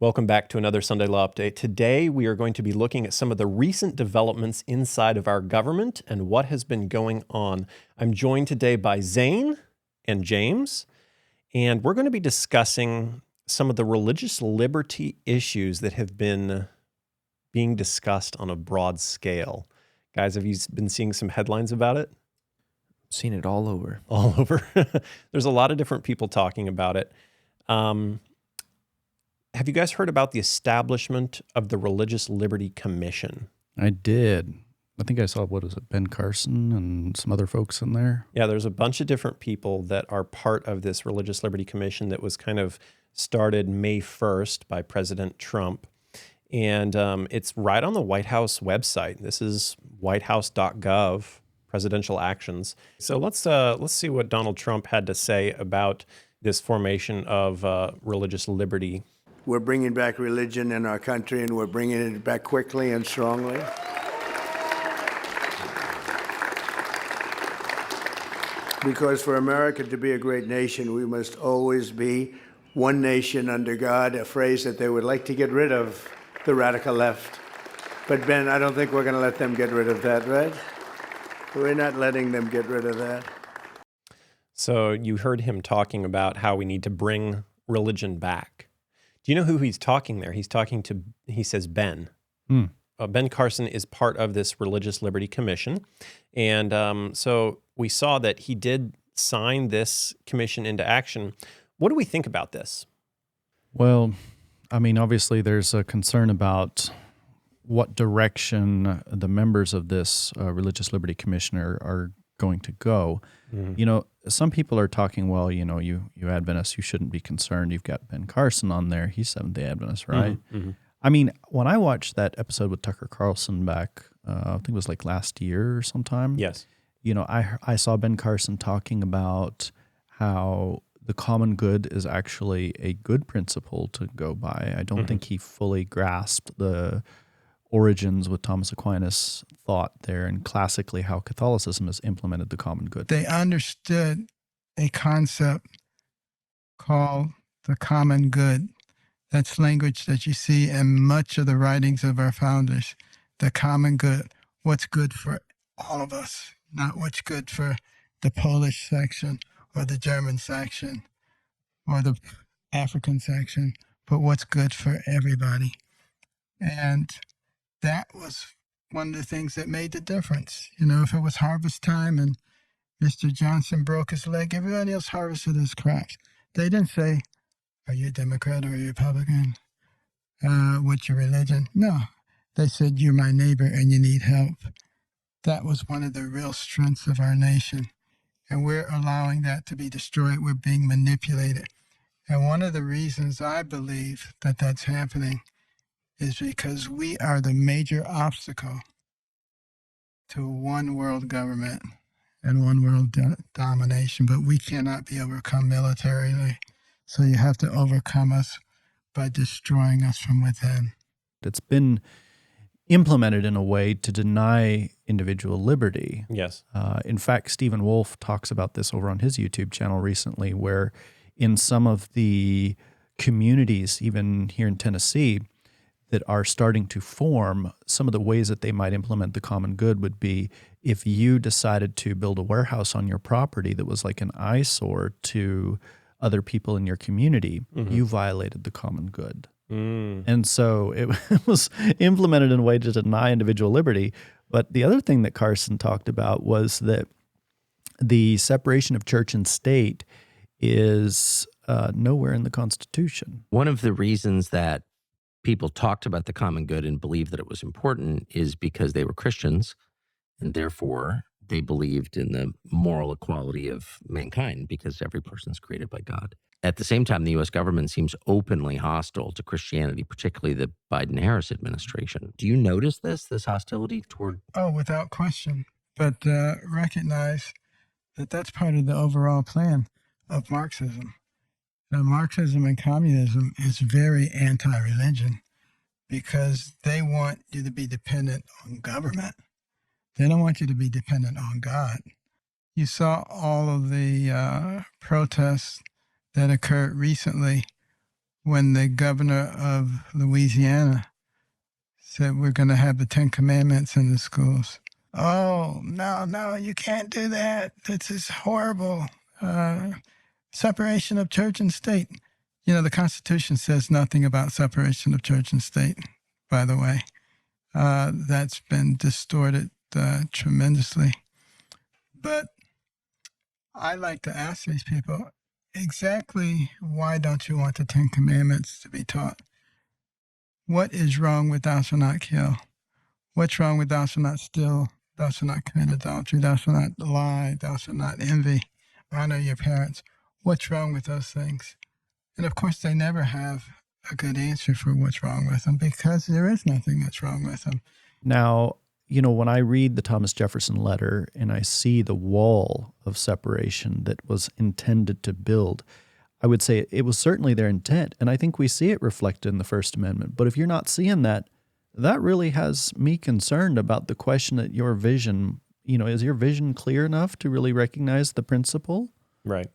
Welcome back to another Sunday Law Update. Today, we are going to be looking at some of the recent developments inside of our government and what has been going on. I'm joined today by Zane and James, and we're going to be discussing some of the religious liberty issues that have been being discussed on a broad scale. Guys, have you been seeing some headlines about it? Seen it all over. All over. There's a lot of different people talking about it. Have you guys heard about the establishment of the Religious Liberty Commission? I did. I think I saw, Ben Carson and some other folks in there. Yeah, there's a bunch of different people that are part of this Religious Liberty Commission that was kind of started May 1st by President Trump. And it's right on the White House website. This is whitehouse.gov, presidential actions. So let's see what Donald Trump had to say about this formation of religious liberty. We're bringing back religion in our country, and we're bringing it back quickly and strongly. Because for America to be a great nation, we must always be one nation under God, a phrase that they would like to get rid of, the radical left. But Ben, I don't think we're going to let them get rid of that, right? We're not letting them get rid of that. So you heard him talking about how we need to bring religion back. Do you know who he's talking there? He says Ben. Ben Carson is part of this Religious Liberty Commission. And so we saw that he did sign this commission into action. What do we think about this? Well, I mean, obviously there's a concern about what direction the members of this Religious Liberty Commission are going to go. You know, some people are talking, well, you know, you Adventists, you shouldn't be concerned. You've got Ben Carson on there. He's Seventh-day Adventist, right? I mean, when I watched that episode with Tucker Carlson back, I think it was like last year or sometime. Yes. You know, I saw Ben Carson talking about how the common good is actually a good principle to go by. I don't think he fully grasped the origins with Thomas Aquinas thought there and classically how Catholicism has implemented the common good. They understood a concept called the common good. That's language that you see in much of the writings of our founders. The common good, what's good for all of us, not what's good for the Polish section or the German section or the African section, but what's good for everybody. And that was one of the things that made the difference. You know, if it was harvest time and Mr. Johnson broke his leg, everybody else harvested his crops. They didn't say, are you a Democrat or a Republican? What's your religion? No. They said, you're my neighbor and you need help. That was one of the real strengths of our nation. And we're allowing that to be destroyed. We're being manipulated. And one of the reasons I believe that that's happening is because we are the major obstacle to one world government and one world domination, but we cannot be overcome militarily. So you have to overcome us by destroying us from within. It's been implemented in a way to deny individual liberty. Yes. In fact, Stephen Wolfe talks about this over on his YouTube channel recently, where in some of the communities, even here in Tennessee, that are starting to form, some of the ways that they might implement the common good would be if you decided to build a warehouse on your property that was like an eyesore to other people in your community, you violated the common good. And so it was implemented in a way to deny individual liberty. But the other thing that Carson talked about was that the separation of church and state is nowhere in the Constitution. One of the reasons that people talked about the common good and believed that it was important is because they were Christians, and therefore they believed in the moral equality of mankind because every person is created by God. At the same time, the U.S. government seems openly hostile to Christianity, particularly the Biden-Harris administration. Do you notice this hostility toward? Oh, without question. But recognize that that's part of the overall plan of Marxism. Now, Marxism and communism is very anti-religion because they want you to be dependent on government. They don't want you to be dependent on God. You saw all of the protests that occurred recently when the governor of Louisiana said we're going to have the 10 Commandments in the schools. Oh, no, you can't do that. This is horrible. Separation of church and state. You know, the Constitution says nothing about separation of church and state, by the way. That's been distorted tremendously. But I like to ask these people, exactly why don't you want the 10 Commandments to be taught? What is wrong with thou shalt not kill? What's wrong with thou shalt not steal? Thou shalt not commit adultery? Thou shalt not lie? Thou shalt not envy? Honor your parents. What's wrong with those things? And of course, they never have a good answer for what's wrong with them because there is nothing that's wrong with them. Now, you know, when I read the Thomas Jefferson letter and I see the wall of separation that was intended to build, I would say it was certainly their intent. And I think we see it reflected in the First Amendment. But if you're not seeing that, that really has me concerned about the question that your vision, you know, is your vision clear enough to really recognize the principle? Right.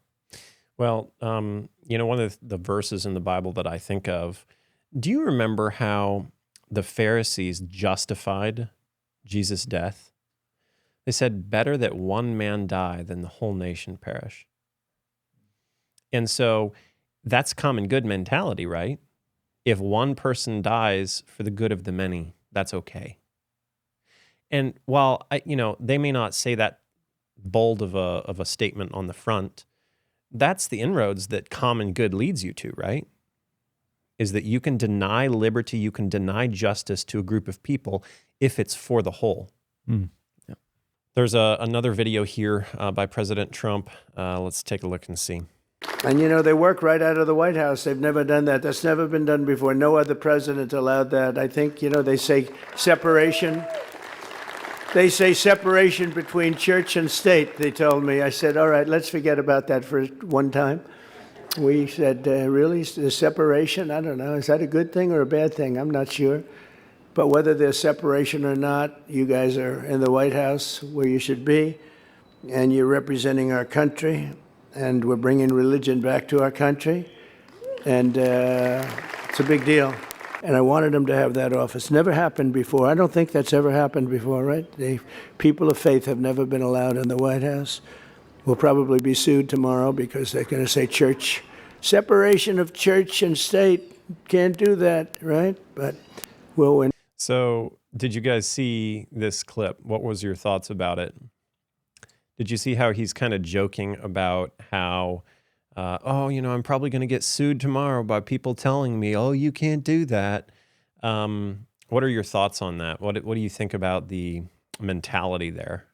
Well, you know, one of the verses in the Bible that I think of, do you remember how the Pharisees justified Jesus' death? They said, better that one man die than the whole nation perish. And so that's common good mentality, right? If one person dies for the good of the many, that's okay. And while they may not say that bold of a statement on the front, that's the inroads that common good leads you to, right? Is that you can deny liberty, you can deny justice to a group of people if it's for the whole. Mm. Yeah. There's another video here by President Trump. Let's take a look and see. And, you know, they work right out of the White House. They've never done that. That's never been done before. No other president allowed that. I think, you know, they say separation. They say separation between church and state, they told me. I said, all right, let's forget about that for one time. We said, really? The separation? I don't know. Is that a good thing or a bad thing? I'm not sure. But whether there's separation or not, you guys are in the White House where you should be, and you're representing our country, and we're bringing religion back to our country, and it's a big deal. And I wanted them to have that office. Never happened before. I don't think that's ever happened before, right? People of faith have never been allowed in the White House. We'll probably be sued tomorrow because they're going to say church, separation of church and state. Can't do that, right? But we'll win. So did you guys see this clip? What was your thoughts about it? Did you see how he's kind of joking about how, I'm probably going to get sued tomorrow by people telling me, oh, you can't do that. What are your thoughts on that? What do you think about the mentality there?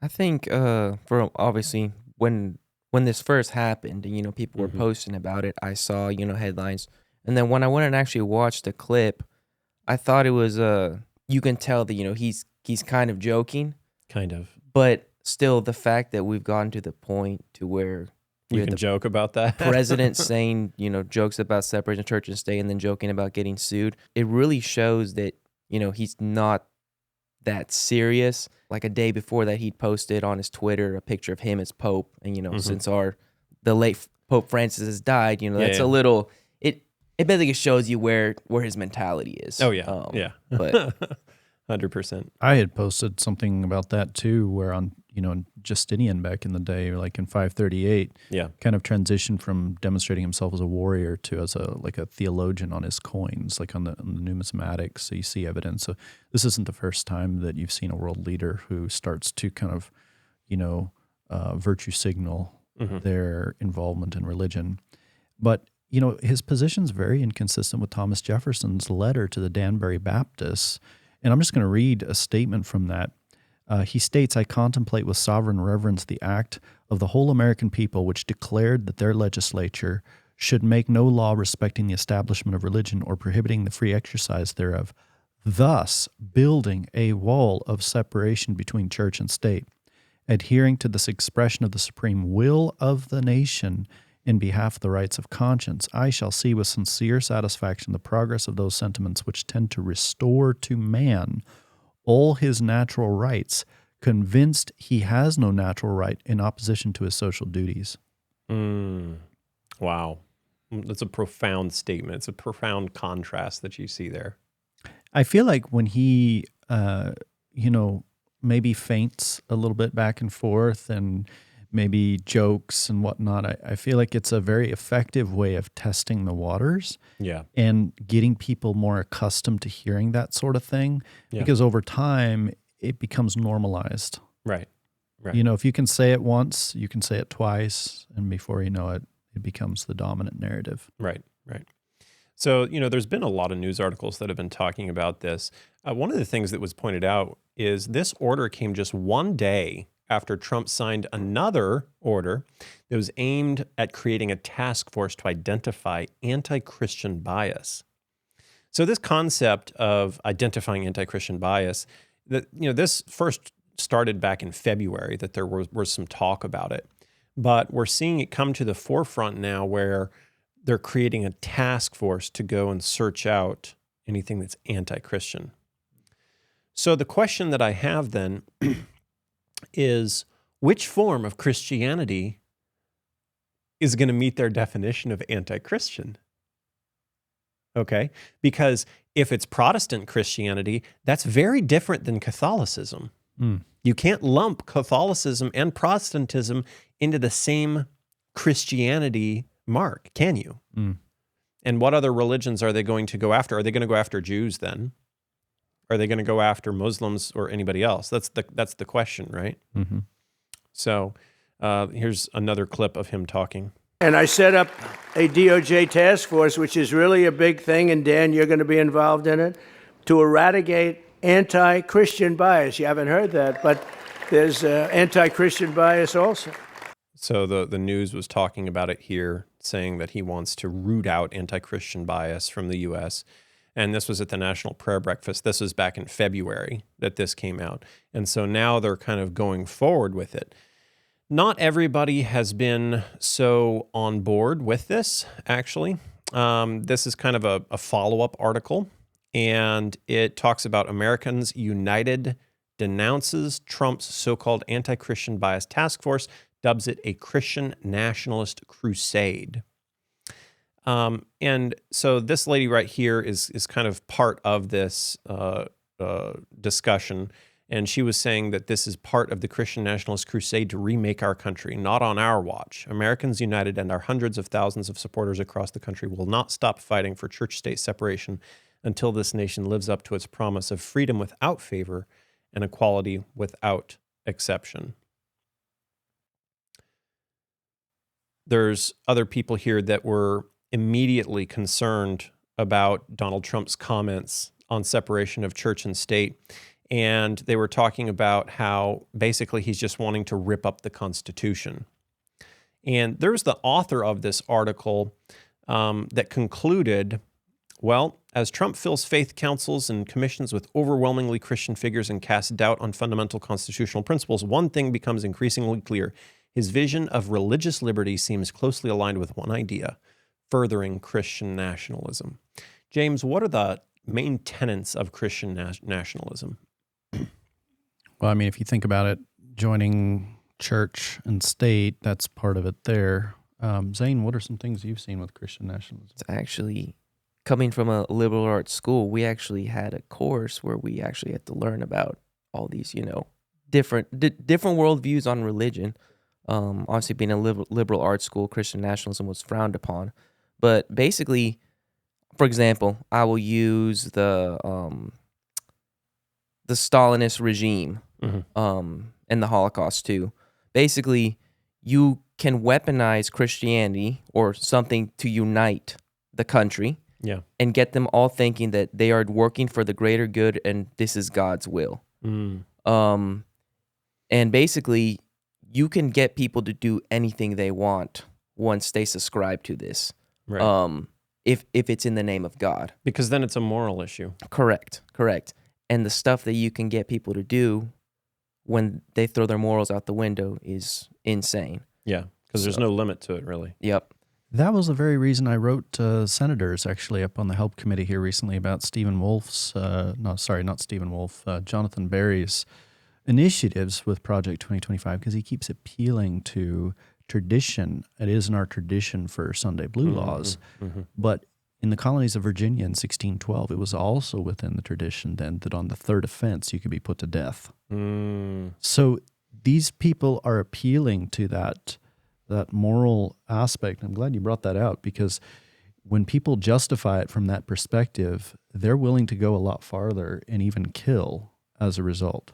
I think for obviously when this first happened and people were posting about it, I saw headlines, and then when I went and actually watched the clip, I thought it was you can tell that he's kind of joking, but still the fact that we've gotten to the point to where you can joke about that. President saying jokes about separation of church and state and then joking about getting sued, it really shows that he's not that serious. Like a day before that, he'd posted on his Twitter a picture of him as Pope, and since the late Pope Francis has died, that's a little it basically shows you where his mentality is. Oh yeah, but 100%. I had posted something about that too, where on Justinian back in the day, like in 538, kind of transitioned from demonstrating himself as a warrior to as a theologian on his coins, like on the numismatics. So you see evidence. So this isn't the first time that you've seen a world leader who starts to kind of, virtue signal their involvement in religion. But his position's very inconsistent with Thomas Jefferson's letter to the Danbury Baptists. And I'm just going to read a statement from that. He states, I contemplate with sovereign reverence the act of the whole American people which declared that their legislature should make no law respecting the establishment of religion or prohibiting the free exercise thereof, thus building a wall of separation between church and state, adhering to this expression of the supreme will of the nation in behalf of the rights of conscience. I shall see with sincere satisfaction the progress of those sentiments which tend to restore to man all his natural rights, convinced he has no natural right in opposition to his social duties. Wow. That's a profound statement. It's a profound contrast that you see there. I feel like when he, maybe feints a little bit back and forth and maybe jokes and whatnot, I feel like it's a very effective way of testing the waters. Yeah. And getting people more accustomed to hearing that sort of thing, because over time it becomes normalized. Right. If you can say it once, you can say it twice, and before you know it, it becomes the dominant narrative. Right. So, there's been a lot of news articles that have been talking about this. One of the things that was pointed out is this order came just one day after Trump signed another order that was aimed at creating a task force to identify anti-Christian bias. So this concept of identifying anti-Christian bias, this first started back in February, that there was some talk about it. But we're seeing it come to the forefront now where they're creating a task force to go and search out anything that's anti-Christian. So the question that I have then is, which form of Christianity is going to meet their definition of anti-Christian? Okay? Because if it's Protestant Christianity, that's very different than Catholicism. You can't lump Catholicism and Protestantism into the same Christianity mark, can you? And what other religions are they going to go after? Are they going to go after Jews then? Are they going to go after Muslims or anybody else? That's the question, right? Mm-hmm. So here's another clip of him talking. And I set up a DOJ task force, which is really a big thing, and Dan, you're going to be involved in it, to eradicate anti-Christian bias. You haven't heard that, but there's anti-Christian bias also. So the news was talking about it here, saying that he wants to root out anti-Christian bias from the U.S., and this was at the National Prayer Breakfast. This was back in February that this came out. And so now they're kind of going forward with it. Not everybody has been so on board with this, actually. This is kind of a follow-up article, and it talks about Americans United denounces Trump's so-called anti-Christian bias task force, dubs it a Christian nationalist crusade. And so this lady right here is kind of part of this discussion, and she was saying that this is part of the Christian nationalist crusade to remake our country, not on our watch. Americans United and our hundreds of thousands of supporters across the country will not stop fighting for church-state separation until this nation lives up to its promise of freedom without favor and equality without exception. There's other people here that were immediately concerned about Donald Trump's comments on separation of church and state. And they were talking about how basically he's just wanting to rip up the Constitution. And there's the author of this article that concluded, well, as Trump fills faith councils and commissions with overwhelmingly Christian figures and casts doubt on fundamental constitutional principles, one thing becomes increasingly clear. His vision of religious liberty seems closely aligned with one idea: furthering Christian nationalism. James, what are the main tenets of Christian nationalism? Well, I mean, if you think about it, joining church and state, that's part of it there. Zane, what are some things you've seen with Christian nationalism? It's actually, coming from a liberal arts school, we actually had a course where we actually had to learn about all these, different worldviews on religion. Obviously, being a liberal arts school, Christian nationalism was frowned upon. But basically, for example, I will use the Stalinist regime, and the Holocaust too. Basically, you can weaponize Christianity or something to unite the country, and get them all thinking that they are working for the greater good and this is God's will. And basically, you can get people to do anything they want once they subscribe to this. Right. If it's in the name of God. Because then it's a moral issue. Correct. And the stuff that you can get people to do when they throw their morals out the window is insane. Yeah, because there's no limit to it, really. Yep. That was the very reason I wrote to senators actually up on the help committee here recently about Jonathan Berry's initiatives with Project 2025, because he keeps appealing to tradition. It is in our tradition for Sunday blue laws, but in the colonies of Virginia in 1612, it was also within the tradition then that on the third offense you could be put to death. So these people are appealing to that moral aspect. I'm glad you brought that out, because when people justify it from that perspective, they're willing to go a lot farther and even kill as a result.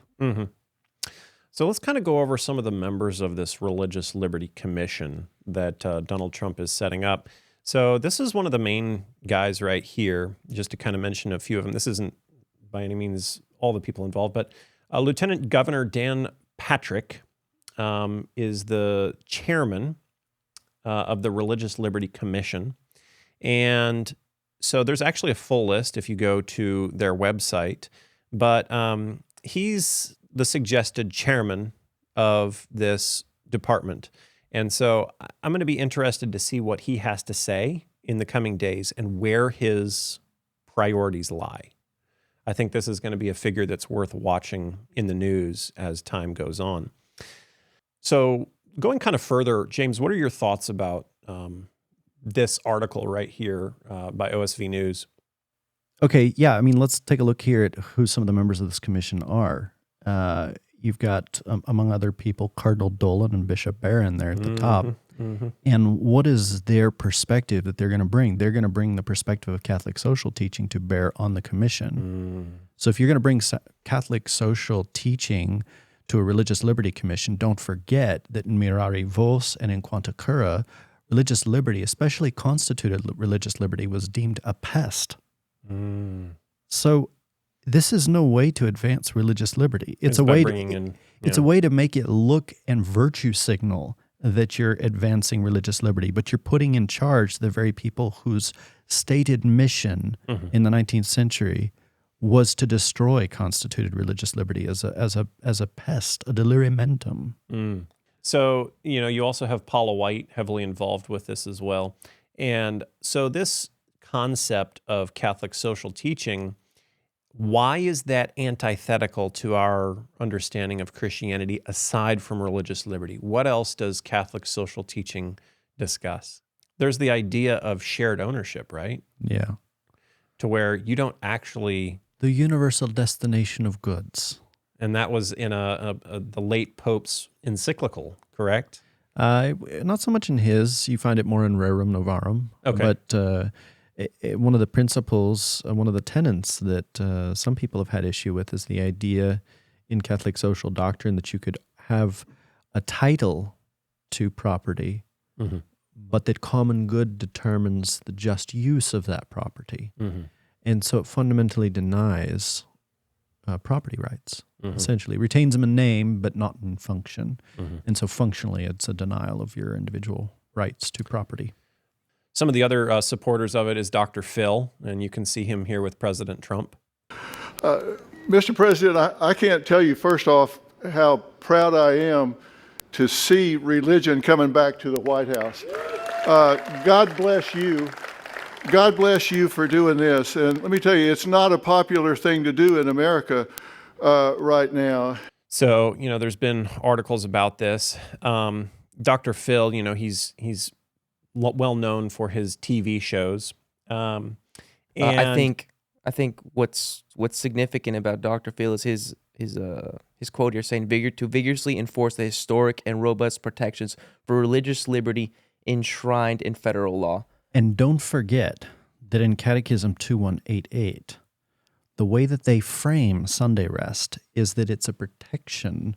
So let's kind of go over some of the members of this Religious Liberty Commission that Donald Trump is setting up. So this is one of the main guys right here, just to kind of mention a few of them. This isn't by any means all the people involved, but Lieutenant Governor Dan Patrick is the chairman of the Religious Liberty Commission. And so there's actually a full list if you go to their website, but he's the suggested chairman of this department. And so I'm going to be interested to see what he has to say in the coming days and where his priorities lie. I think this is going to be a figure that's worth watching in the news as time goes on. So going kind of further, James, what are your thoughts about this article right here by OSV News? Okay, yeah, I mean, let's take a look here at who some of the members of this commission are. You've got, among other people, Cardinal Dolan and Bishop Barron there at the top. And what is their perspective that they're going to bring? They're going to bring the perspective of Catholic social teaching to bear on the commission. So if you're going to bring Catholic social teaching to a Religious Liberty Commission, don't forget that in Mirari Vos and in Quanta Cura, religious liberty, especially constituted religious liberty, was deemed a pest. So this is no way to advance religious liberty. It's a way it's a way to make it look and virtue signal that you're advancing religious liberty, but you're putting in charge the very people whose stated mission in the 19th century was to destroy constituted religious liberty as a pest, a delirimentum. So, you also have Paula White heavily involved with this as well. And so this concept of Catholic social teaching, why is that antithetical to our understanding of Christianity aside from religious liberty? What else does Catholic social teaching discuss? There's the idea of shared ownership, right? Yeah. To where you don't actually... The universal destination of goods. And that was in the late Pope's encyclical, correct? Not so much in his. You find it more in Rerum Novarum. Okay. But one of the principles, one of the tenets that some people have had issue with is the idea in Catholic social doctrine that you could have a title to property, but that common good determines the just use of that property. And so it fundamentally denies property rights, essentially. Retains them in name, but not in function. And so functionally, it's a denial of your individual rights to property. Some of the other supporters of it is Dr. Phil, and you can see him here with President Trump. Mr. President, I can't tell you, first off, how proud I am to see religion coming back to the White House. God bless you. God bless you for doing this. And let me tell you, it's not a popular thing to do in America right now. So, there's been articles about this. Dr. Phil, he's well known for his TV shows. And I think what's significant about Dr. Phil is his quote here saying, to vigorously enforce the historic and robust protections for religious liberty enshrined in federal law. And don't forget that in Catechism 2188, the way that they frame Sunday rest is that it's a protection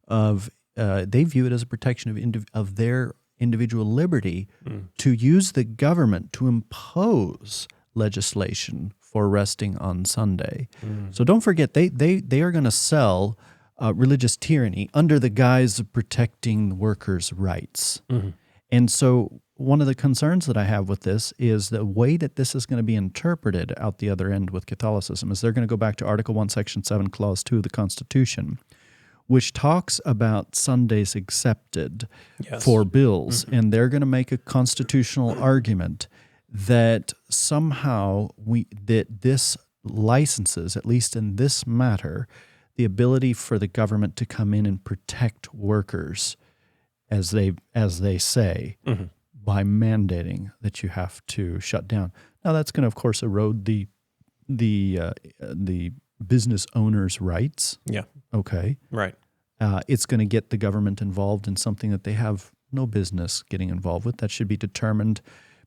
of, they view it as a protection of their individual liberty to use the government to impose legislation for resting on Sunday. So don't forget, they are going to sell religious tyranny under the guise of protecting workers' rights. And so one of the concerns that I have with this is the way that this is going to be interpreted out the other end with Catholicism is they're going to go back to Article 1, Section 7, Clause 2 of the Constitution, which talks about Sundays accepted for bills, and they're going to make a constitutional argument that somehow that this licenses, at least in this matter, the ability for the government to come in and protect workers as they say, Mm-hmm. by mandating that you have to shut down. Now that's going to, of course, erode the business owner's rights. Yeah. Okay. Right. It's going to get the government involved in something that they have no business getting involved with. That should be determined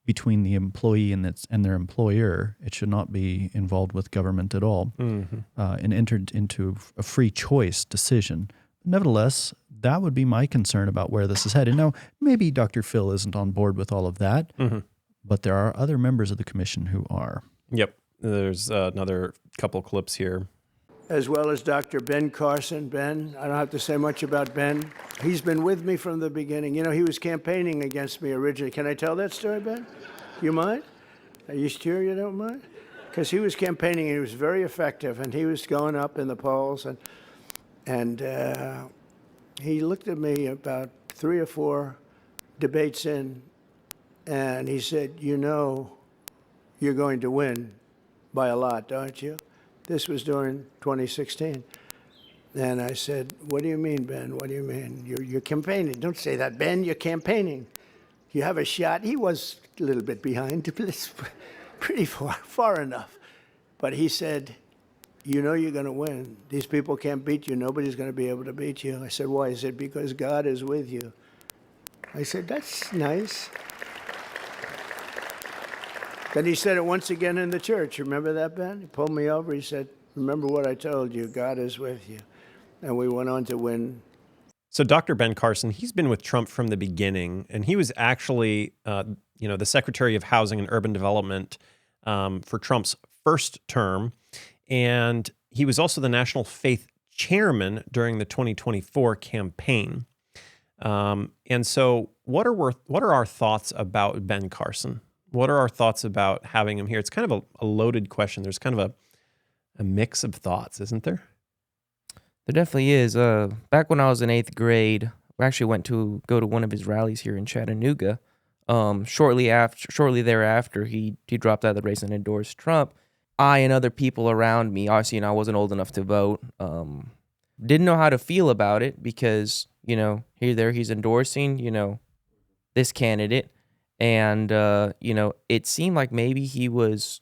between the employee and their employer. It should not be involved with government at all, and entered into a free choice decision. Nevertheless, that would be my concern about where this is headed. Now, maybe Dr. Phil isn't on board with all of that, but there are other members of the commission who are. Yep. There's another couple clips here. As well as Dr. Ben Carson. Ben, I don't have to say much about Ben. He's been with me from the beginning. You know, he was campaigning against me originally. Can I tell that story, Ben? You mind? Are you sure you don't mind? Because he was campaigning and he was very effective, and he was going up in the polls, and he looked at me about 3 or 4 debates in, and he said, "You know, you're going to win by a lot, don't you?" This was during 2016. And I said, "What do you mean, Ben? What do you mean? You're campaigning. Don't say that, Ben. You're campaigning. You have a shot." He was a little bit behind, but it's pretty far enough. But he said, "You know you're going to win. These people can't beat you. Nobody's going to be able to beat you." I said, "Why?" He said, "Because God is with you." I said, "That's nice." Then he said it once again in the church. Remember that, Ben? He pulled me over. He said, "Remember what I told you. God is with you." And we went on to win. So Dr. Ben Carson, he's been with Trump from the beginning, and he was actually, the Secretary of Housing and Urban Development for Trump's first term, and he was also the National Faith Chairman during the 2024 campaign. And so, what are our thoughts about Ben Carson? What are our thoughts about having him here? It's kind of a loaded question. There's kind of a mix of thoughts, isn't there? There definitely is. Back when I was in 8th grade, I actually went to go to one of his rallies here in Chattanooga. Shortly thereafter, he dropped out of the race and endorsed Trump. I and other people around me, obviously, I wasn't old enough to vote, didn't know how to feel about it because, he's endorsing, this candidate. And, it seemed like maybe he was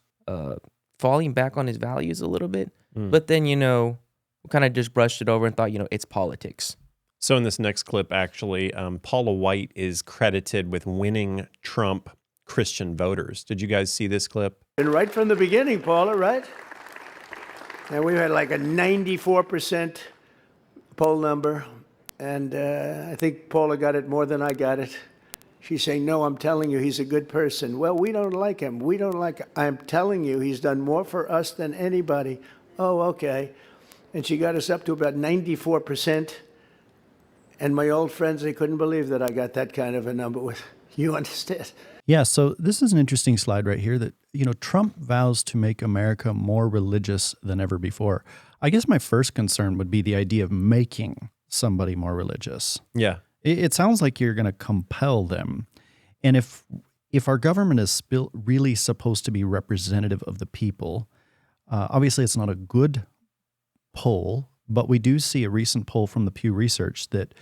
falling back on his values a little bit. But then, we kind of just brushed it over and thought, it's politics. So in this next clip, actually, Paula White is credited with winning Trump Christian voters. Did you guys see this clip? And right from the beginning, Paula, right? And we had like a 94% poll number. And I think Paula got it more than I got it. She's saying, "No, I'm telling you, he's a good person." Well, we don't like him. We don't like him. I'm telling you, he's done more for us than anybody. Oh, okay. And she got us up to about 94%. And my old friends, they couldn't believe that I got that kind of a number with, you understand? Yeah, so this is an interesting slide right here that, Trump vows to make America more religious than ever before. I guess my first concern would be the idea of making somebody more religious. Yeah. It sounds like you're going to compel them. And if our government is really supposed to be representative of the people, obviously it's not a good poll, but we do see a recent poll from the Pew Research that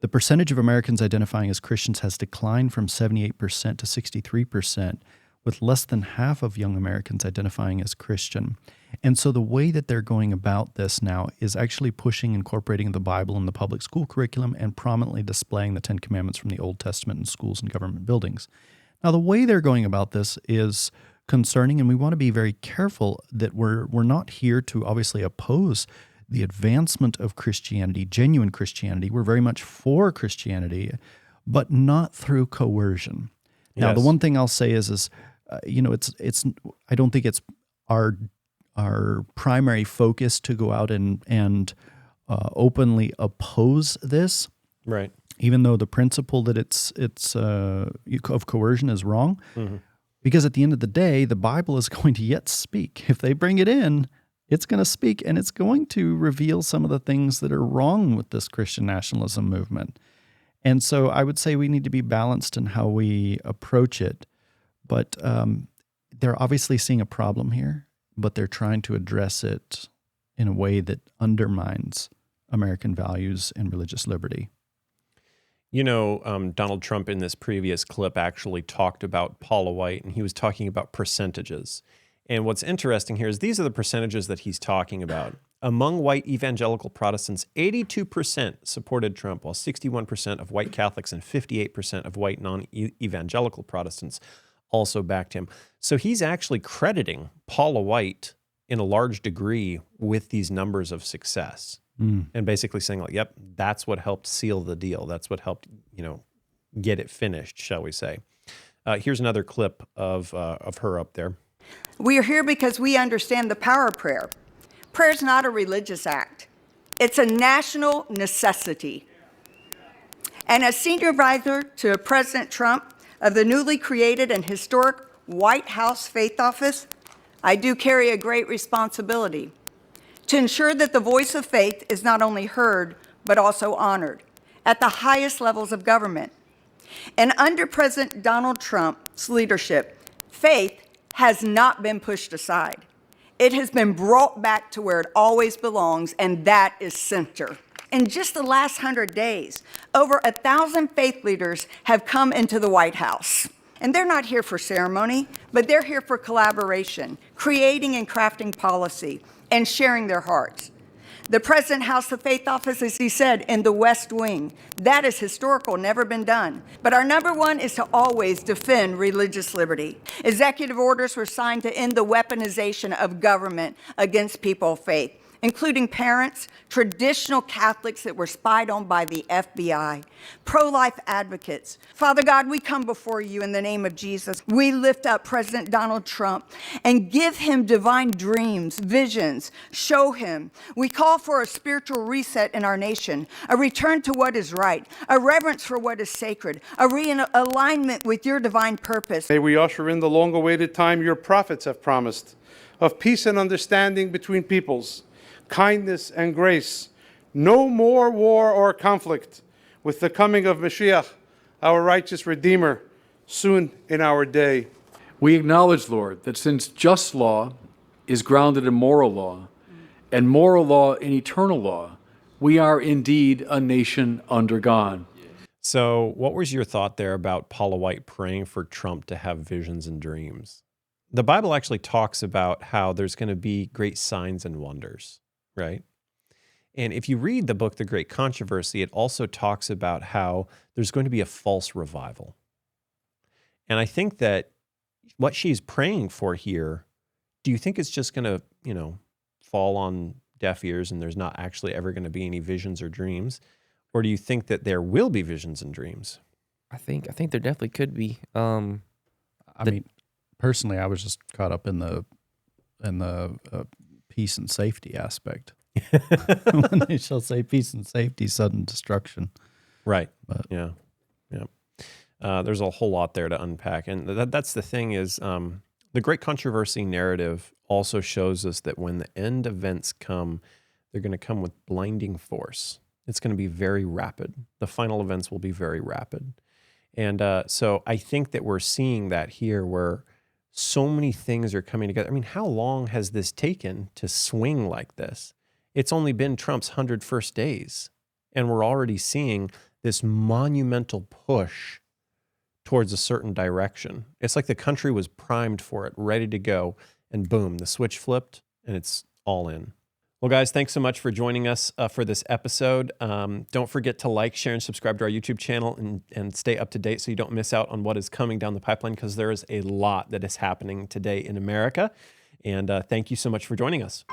the percentage of Americans identifying as Christians has declined from 78% to 63%, with less than half of young Americans identifying as Christian. And so the way that they're going about this now is actually pushing incorporating the Bible in the public school curriculum and prominently displaying the 10 Commandments from the Old Testament in schools and government buildings. Now, the way they're going about this is concerning, and we want to be very careful that we're not here to obviously oppose the advancement of Christianity, genuine Christianity. We're very much for Christianity, but not through coercion. Now, the one thing I'll say is it's I don't think it's our primary focus to go out and openly oppose this, right? Even though the principle that it's of coercion is wrong, because at the end of the day, the Bible is going to yet speak. If they bring it in, it's going to speak, and it's going to reveal some of the things that are wrong with this Christian nationalism movement. And so I would say we need to be balanced in how we approach it. But they're obviously seeing a problem here, but they're trying to address it in a way that undermines American values and religious liberty. You know, Donald Trump in this previous clip actually talked about Paula White, and he was talking about percentages. And what's interesting here is these are the percentages that he's talking about. Among white evangelical Protestants, 82% supported Trump, while 61% of white Catholics and 58% of white non-evangelical Protestants also backed him. So he's actually crediting Paula White in a large degree with these numbers of success. And basically saying, like, yep, that's what helped seal the deal. That's what helped, get it finished, shall we say. Here's another clip of her up there. We are here because we understand the power of prayer. Prayer is not a religious act. It's a national necessity. And as senior advisor to President Trump of the newly created and historic White House Faith Office, I do carry a great responsibility to ensure that the voice of faith is not only heard, but also honored at the highest levels of government. And under President Donald Trump's leadership, faith has not been pushed aside. It has been brought back to where it always belongs, and that is center. In just the last 100 days, over 1,000 faith leaders have come into the White House. And they're not here for ceremony, but they're here for collaboration, creating and crafting policy, and sharing their hearts. The President House of Faith Office, as he said, in the West Wing. That is historical, never been done. But our number one is to always defend religious liberty. Executive orders were signed to end the weaponization of government against people of faith, including parents, traditional Catholics that were spied on by the FBI, pro-life advocates. Father God, we come before you in the name of Jesus. We lift up President Donald Trump and give him divine dreams, visions, show him. We call for a spiritual reset in our nation, a return to what is right, a reverence for what is sacred, a realignment with your divine purpose. May we usher in the long-awaited time your prophets have promised of peace and understanding between peoples, kindness and grace, no more war or conflict, with the coming of Mashiach, our righteous Redeemer, soon in our day. We acknowledge, Lord, that since just law is grounded in moral law, and moral law in eternal law, we are indeed a nation under God. So what was your thought there about Paula White praying for Trump to have visions and dreams? The Bible actually talks about how there's going to be great signs and wonders. Right? And if you read the book, The Great Controversy, it also talks about how there's going to be a false revival. And I think that what she's praying for here, do you think it's just going to, fall on deaf ears and there's not actually ever going to be any visions or dreams? Or do you think that there will be visions and dreams? I think there definitely could be. I mean, personally, I was just caught up in the peace and safety aspect. When they shall say peace and safety, sudden destruction. Right. But, yeah. There's a whole lot there to unpack. And that's the thing is the Great Controversy narrative also shows us that when the end events come, they're going to come with blinding force. It's going to be very rapid. The final events will be very rapid. And so I think that we're seeing that here where so many things are coming together. I mean, how long has this taken to swing like this? It's only been Trump's 100 first days, and we're already seeing this monumental push towards a certain direction. It's like the country was primed for it, ready to go, and boom, the switch flipped, and it's all in. Well, guys, thanks so much for joining us for this episode. Don't forget to like, share, and subscribe to our YouTube channel and stay up to date so you don't miss out on what is coming down the pipeline, because there is a lot that is happening today in America. And thank you so much for joining us.